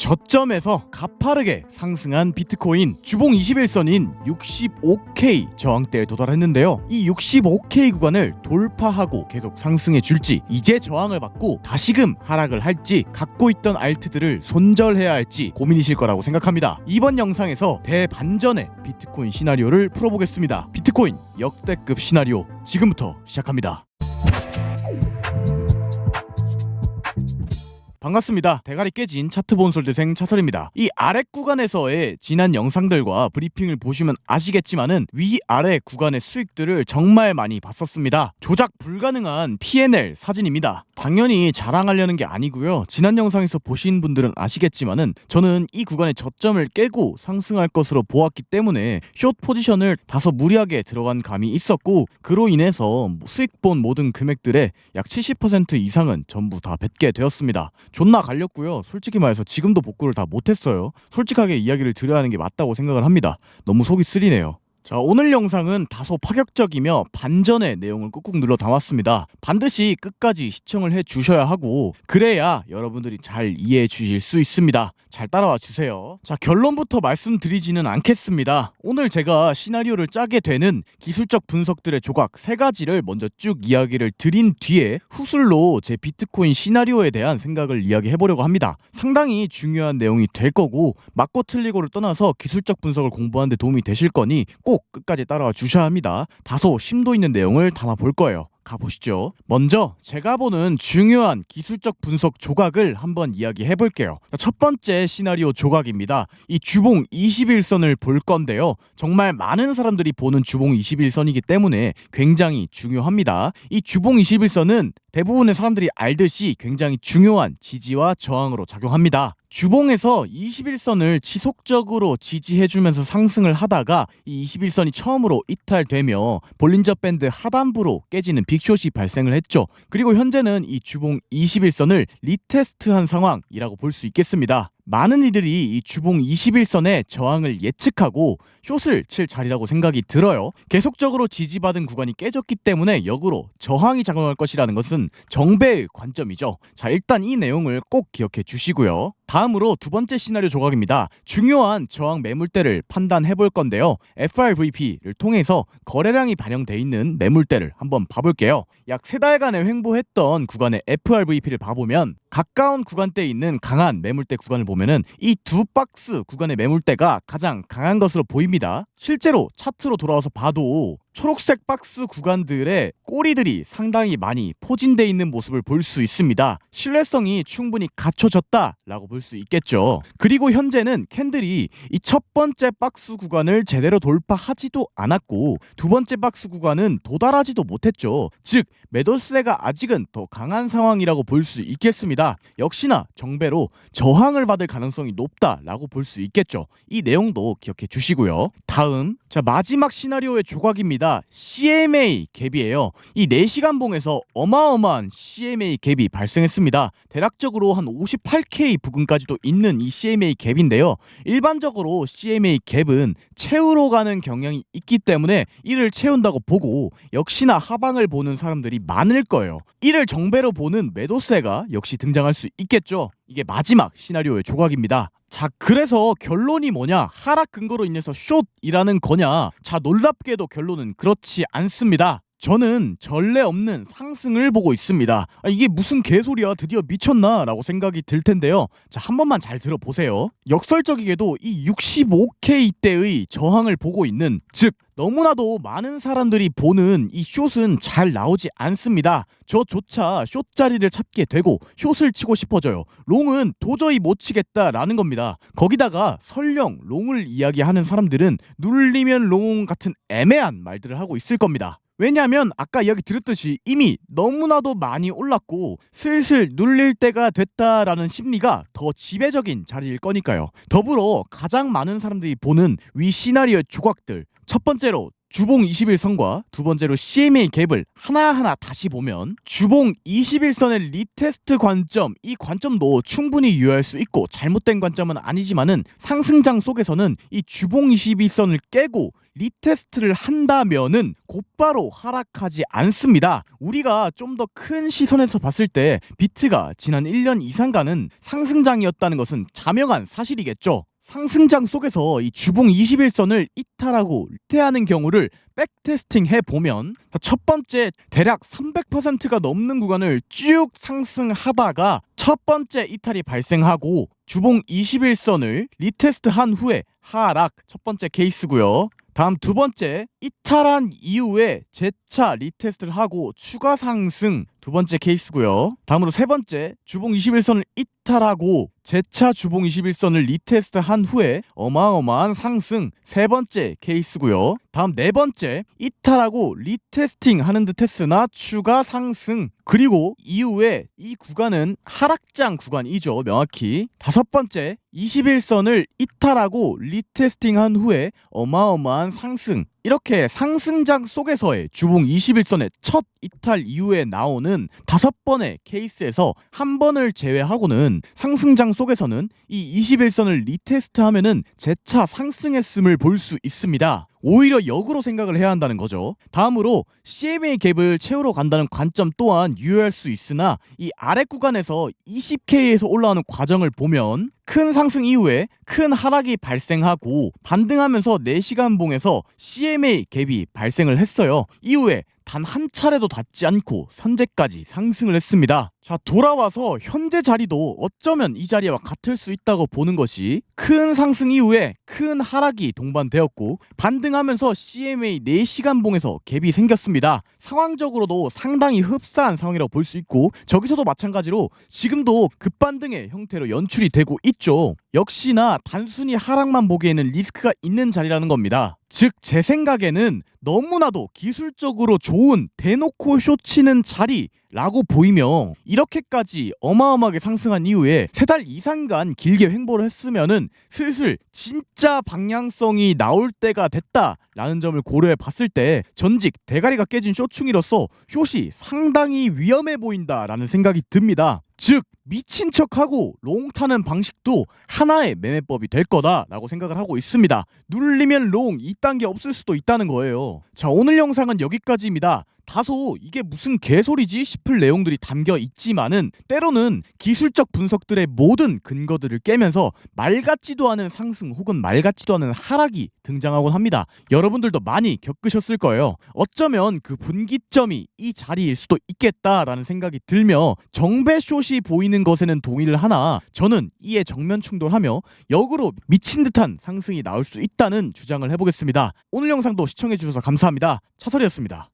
저점에서 가파르게 상승한 비트코인 주봉 21선인 65K 저항대에 도달했는데요. 이 65K 구간을 돌파하고 계속 상승해 줄지, 이제 저항을 받고 다시금 하락을 할지, 갖고 있던 알트들을 손절해야 할지 고민이실 거라고 생각합니다. 이번 영상에서 대반전의 비트코인 시나리오를 풀어보겠습니다. 비트코인 역대급 시나리오 지금부터 시작합니다. 반갑습니다. 대가리 깨진 차트 본솔드생 차설입니다. 이 아랫 구간에서의 지난 영상들과 브리핑을 보시면 아시겠지만은 위아래 구간의 수익들을 정말 많이 봤었습니다. 조작 불가능한 P&L 사진입니다. 당연히 자랑하려는 게 아니고요. 지난 영상에서 보신 분들은 아시겠지만은 저는 이 구간의 저점을 깨고 상승할 것으로 보았기 때문에 숏 포지션을 다소 무리하게 들어간 감이 있었고, 그로 인해서 수익 본 모든 금액들의 약 70% 이상은 전부 다 뱉게 되었습니다. 존나 갈렸고요. 솔직히 말해서 지금도 복구를 다 못했어요. 솔직하게 이야기를 드려야 하는 게 맞다고 생각을 합니다. 너무 속이 쓰리네요. 자, 오늘 영상은 다소 파격적이며 반전의 내용을 꾹꾹 눌러 담았습니다. 반드시 끝까지 시청을 해 주셔야 하고, 그래야 여러분들이 잘 이해해 주실 수 있습니다. 잘 따라와 주세요. 자, 결론부터 말씀드리지는 않겠습니다. 오늘 제가 시나리오를 짜게 되는 기술적 분석들의 조각 3가지를 먼저 쭉 이야기를 드린 뒤에 후술로 제 비트코인 시나리오에 대한 생각을 이야기해 보려고 합니다. 상당히 중요한 내용이 될 거고, 맞고 틀리고를 떠나서 기술적 분석을 공부하는 데 도움이 되실 거니 꼭 끝까지 따라와 주셔야 합니다. 다소 심도 있는 내용을 담아 볼 거예요. 가보시죠. 먼저 제가 보는 중요한 기술적 분석 조각을 한번 이야기해 볼게요. 첫 번째 시나리오 조각입니다. 이 주봉 21선을 볼 건데요. 정말 많은 사람들이 보는 주봉 21선이기 때문에 굉장히 중요합니다. 이 주봉 21선은 대부분의 사람들이 알듯이 굉장히 중요한 지지와 저항으로 작용합니다. 주봉에서 21선을 지속적으로 지지해주면서 상승을 하다가 이 21선이 처음으로 이탈되며 볼린저 밴드 하단부로 깨지는 빅숏이 발생을 했죠. 그리고 현재는 이 주봉 21선을 리테스트한 상황이라고 볼 수 있겠습니다. 많은 이들이 이 주봉 21선의 저항을 예측하고 숏을 칠 자리라고 생각이 들어요. 계속적으로 지지받은 구간이 깨졌기 때문에 역으로 저항이 작용할 것이라는 것은 정배의 관점이죠. 자, 일단 이 내용을 꼭 기억해 주시고요. 다음으로 두 번째 시나리오 조각입니다. 중요한 저항 매물대를 판단해 볼 건데요. FRVP를 통해서 거래량이 반영돼 있는 매물대를 한번 봐볼게요. 약 3달간의 횡보했던 구간의 FRVP를 봐보면 가까운 구간대에 있는 강한 매물대 구간을 보면은 이 두 박스 구간의 매물대가 가장 강한 것으로 보입니다. 실제로 차트로 돌아와서 봐도 초록색 박스 구간들의 꼬리들이 상당히 많이 포진되어 있는 모습을 볼 수 있습니다. 신뢰성이 충분히 갖춰졌다라고 볼 수 있겠죠. 그리고 현재는 캔들이 이 첫 번째 박스 구간을 제대로 돌파하지도 않았고 두 번째 박스 구간은 도달하지도 못했죠. 즉 매도세가 아직은 더 강한 상황이라고 볼 수 있겠습니다. 역시나 정배로 저항을 받을 가능성이 높다라고 볼 수 있겠죠. 이 내용도 기억해 주시고요. 다음, 자, 마지막 시나리오의 조각입니다. CMA 갭이에요. 이 4시간 봉에서 어마어마한 CMA 갭이 발생했습니다. 대략적으로 한 58K 부근까지도 있는 이 CMA 갭인데요. 일반적으로 CMA 갭은 채우러 가는 경향이 있기 때문에 이를 채운다고 보고 역시나 하방을 보는 사람들이 많을 거예요. 이를 정배로 보는 매도세가 역시 등장할 수 있겠죠. 이게 마지막 시나리오의 조각입니다. 자, 그래서 결론이 뭐냐? 하락 근거로 인해서 숏이라는 거냐? 자, 놀랍게도 결론은 그렇지 않습니다. 저는 전례 없는 상승을 보고 있습니다. 이게 무슨 개소리야, 드디어 미쳤나? 라고 생각이 들 텐데요. 자, 한 번만 잘 들어보세요. 역설적이게도 이 65K대의 저항을 보고 있는, 즉 너무나도 많은 사람들이 보는 이 숏은 잘 나오지 않습니다. 저조차 숏 자리를 찾게 되고 숏을 치고 싶어져요. 롱은 도저히 못 치겠다라는 겁니다. 거기다가 설령 롱을 이야기하는 사람들은 눌리면 롱 같은 애매한 말들을 하고 있을 겁니다. 왜냐하면 아까 이야기 드렸듯이 이미 너무나도 많이 올랐고 슬슬 눌릴 때가 됐다라는 심리가 더 지배적인 자리일 거니까요. 더불어 가장 많은 사람들이 보는 위 시나리오의 조각들, 첫 번째로 주봉 21선과 두 번째로 CMA 갭을 하나하나 다시 보면 주봉 21선의 리테스트 관점, 이 관점도 충분히 유효할 수 있고 잘못된 관점은 아니지만은 상승장 속에서는 이 주봉 21선을 깨고 리테스트를 한다면은 곧바로 하락하지 않습니다. 우리가 좀 더 큰 시선에서 봤을 때 비트가 지난 1년 이상간은 상승장이었다는 것은 자명한 사실이겠죠. 상승장 속에서 이 주봉 21선을 이탈하고 리테하는 경우를 백테스팅 해보면 첫 번째 대략 300%가 넘는 구간을 쭉 상승하다가 첫 번째 이탈이 발생하고 주봉 21선을 리테스트한 후에 하락, 첫 번째 케이스고요. 다음 두 번째, 이탈한 이후에 재차 리테스트를 하고 추가 상승, 두 번째 케이스고요. 다음으로 세 번째, 주봉 21선을 이탈하고 재차 주봉 21선을 리테스트한 후에 어마어마한 상승, 세 번째 케이스고요. 다음 네 번째, 이탈하고 리테스팅 하는 듯 했으나 추가 상승, 그리고 이후에 이 구간은 하락장 구간이죠, 명확히. 다섯 번째, 21선을 이탈하고 리테스팅한 후에 어마어마한 상승, 이렇게 상승장 속에서의 주봉 21선의 첫 이탈 이후에 나오는 5번의 케이스에서 한 번을 제외하고는 상승장 속에서는 이 21선을 리테스트하면은 재차 상승했음을 볼 수 있습니다. 오히려 역으로 생각을 해야 한다는 거죠. 다음으로 CMA 갭을 채우러 간다는 관점 또한 유효할 수 있으나 이 아래 구간에서 20K에서 올라오는 과정을 보면 큰 상승 이후에 큰 하락이 발생하고 반등하면서 4시간 봉에서 CMA 갭이 발생을 했어요. 이후에 단 한 차례도 닿지 않고 선제까지 상승을 했습니다. 자, 돌아와서 현재 자리도 어쩌면 이 자리와 같을 수 있다고 보는 것이 큰 상승 이후에 큰 하락이 동반되었고 반등하면서 CMA 4시간 봉에서 갭이 생겼습니다. 상황적으로도 상당히 흡사한 상황이라고 볼 수 있고 저기서도 마찬가지로 지금도 급반등의 형태로 연출이 되고 있죠. 역시나 단순히 하락만 보기에는 리스크가 있는 자리라는 겁니다. 즉 제 생각에는 너무나도 기술적으로 좋은 대놓고 쇼치는 자리라고 보이며 이렇게까지 어마어마하게 상승한 이후에 3달 이상간 길게 횡보를 했으면은 슬슬 진짜 방향성이 나올 때가 됐다라는 점을 고려해 봤을 때 전직 대가리가 깨진 쇼충이로서 숏이 상당히 위험해 보인다라는 생각이 듭니다. 즉 미친 척하고 롱 타는 방식도 하나의 매매법이 될 거다라고 생각을 하고 있습니다. 눌리면 롱 2단계 없을 수도 있다는 거예요. 자, 오늘 영상은 여기까지입니다. 다소 이게 무슨 개소리지 싶을 내용들이 담겨 있지만은 때로는 기술적 분석들의 모든 근거들을 깨면서 말 같지도 않은 상승 혹은 말 같지도 않은 하락이 등장하곤 합니다. 여러분들도 많이 겪으셨을 거예요. 어쩌면 그 분기점이 이 자리일 수도 있겠다라는 생각이 들며 정배숏이 보이는 것에는 동의를 하나 저는 이에 정면 충돌하며 역으로 미친 듯한 상승이 나올 수 있다는 주장을 해보겠습니다. 오늘 영상도 시청해주셔서 감사합니다. 차설이었습니다.